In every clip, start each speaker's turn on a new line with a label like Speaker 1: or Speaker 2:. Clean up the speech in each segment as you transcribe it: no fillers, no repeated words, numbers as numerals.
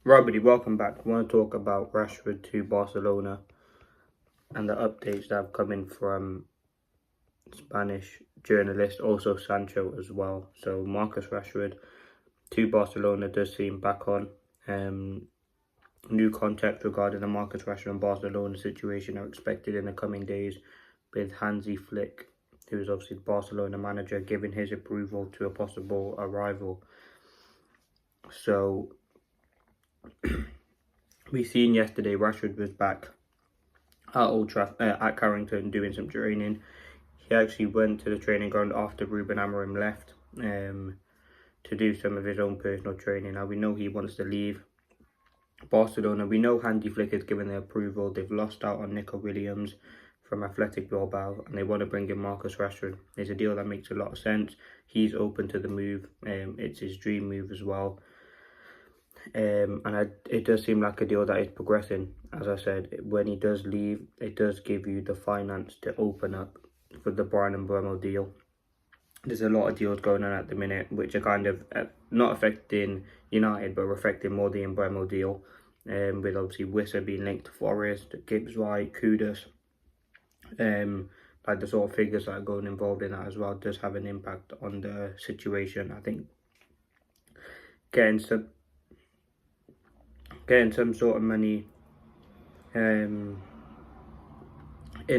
Speaker 1: Right, buddy, welcome back. I want to talk about Rashford to Barcelona and the updates that have come in from Spanish journalists, also SANCHO as well. So Marcus Rashford to Barcelona does seem back on. New context regarding the Marcus Rashford and Barcelona situation are expected in the coming days, with Hansi Flick, who is obviously the Barcelona manager, giving his approval to a possible arrival. So we seen yesterday Rashford was back at Carrington doing some training. He actually went to the training ground after Ruben Amorim left to do some of his own personal training. Now we know he wants to leave Barcelona. We know Hansi Flick has given the approval. They've lost out on Nico Williams from Athletic Bilbao, and they want to bring in Marcus Rashford. It's a deal that makes a lot of sense. He's open to the move. It's his dream move as well. It does seem like a deal that is progressing. As I said, when he does leave, it does give you the finance to open up for the Brian and Bremo deal. There's a lot of deals going on at the minute, which are kind of not affecting United, but affecting more the Bremo deal. With obviously Wissa being linked to Forest, Gibbs White, Kudus. Like the sort of figures that are going involved in that as well does have an impact on the situation. I think getting some sort of money in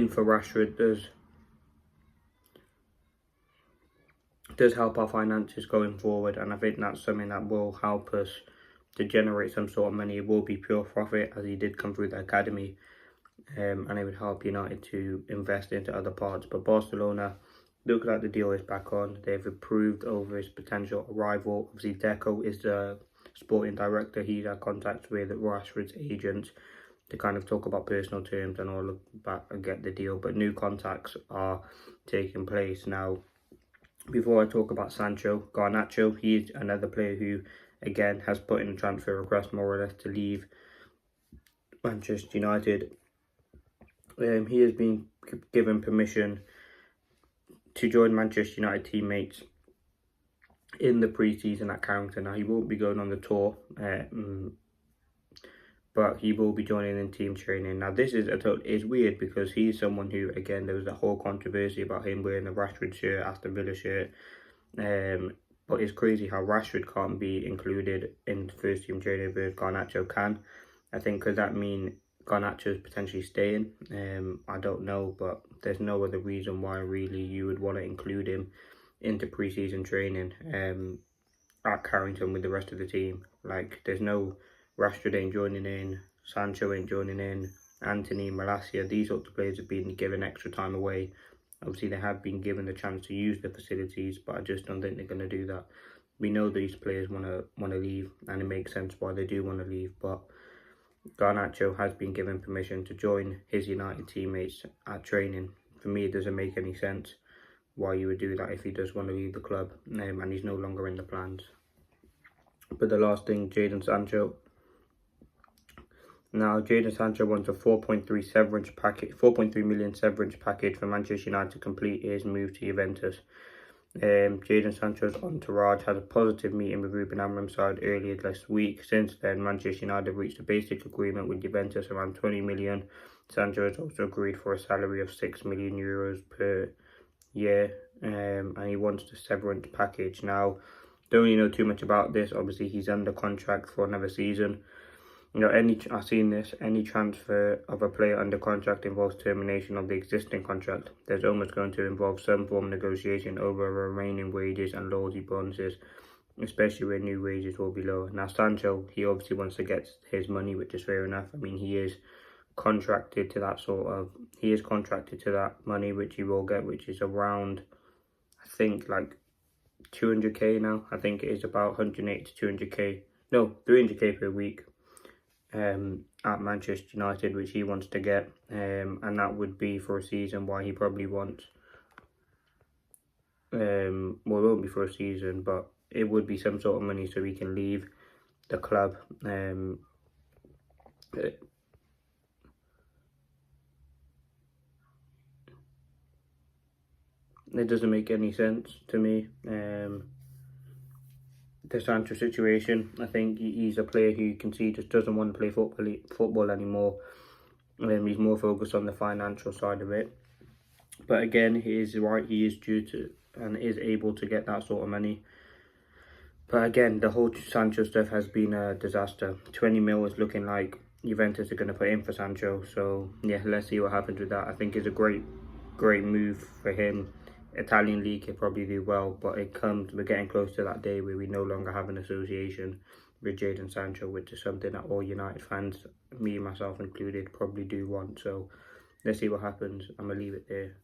Speaker 1: for Rashford does help our finances going forward, and I think that's something that will help us to generate some sort of money. It will be pure profit, as he did come through the academy, and it would help United to invest into other parts. But Barcelona, look like the deal is back on. They've approved over his potential arrival. Obviously, Deco is the sporting director. He's had contacts with Rashford's agents to kind of talk about personal terms and all of that and get the deal. But new contacts are taking place now. Before I talk about Sancho, Garnacho, he's another player who, again, has put in a transfer request more or less to leave Manchester United. He has been given permission to join Manchester United teammates in the pre-season at Carrington. Now, he won't be going on the tour, but he will be joining in team training. Now, this is weird because he's someone who, again, there was a whole controversy about him wearing the Rashford shirt, Aston Villa shirt. But it's crazy how Rashford can't be included in first team training, but Garnacho can. I think could that mean Garnacho is potentially staying? I don't know, but there's no other reason why really you would want to include him into pre-season training at Carrington with the rest of the team. Like, there's no Rashford ain't joining in, Sancho ain't joining in, Anthony, Malacia, these sorts of players have been given extra time away. Obviously, they have been given the chance to use the facilities, but I just don't think they're going to do that. We know these players want to leave, and it makes sense why they do want to leave, but Garnacho has been given permission to join his United teammates at training. For me, it doesn't make any sense why you would do that if he does want to leave the club, and he's no longer in the plans. But the last thing, Jadon Sancho. Now, Jadon Sancho wants a 4.3 million severance package for Manchester United to complete his move to Juventus. Jadon Sancho's entourage had a positive meeting with Ruben Amorim's side earlier this week. Since then, Manchester United reached a basic agreement with Juventus around 20 million. Sancho has also agreed for a salary of 6 million euros per year, and he wants the severance package. Now, don't really know too much about this. Obviously, he's under contract for another season. I've seen this, any transfer of a player under contract involves termination of the existing contract. There's almost going to involve some form of negotiation over remaining wages and loyalty bonuses, especially when new wages will be lower. Now, Sancho, he obviously wants to get his money, which is fair enough. I mean, he is contracted to that money, which he will get, which is around, I think, like 200k now. I think it is about 180 to 200k. No, 300k per week. At Manchester United, which he wants to get, and that would be for a season. Why he probably wants, well, it won't be for a season, but it would be some sort of money so he can leave the club. It doesn't make any sense to me. the Sancho situation. I think he's a player who you can see just doesn't want to play football anymore. He's more focused on the financial side of it. But again, he is right, he is due to and is able to get that sort of money. But again, the whole Sancho stuff has been a disaster. 20 mil is looking like Juventus are going to put in for Sancho. So yeah, let's see what happens with that. I think it's a great move for him. Italian league could probably do well, but we're getting close to that day where we no longer have an association with Jadon Sancho, which is something that all United fans, me myself included, probably do want. So let's see what happens. I'm going to leave it there.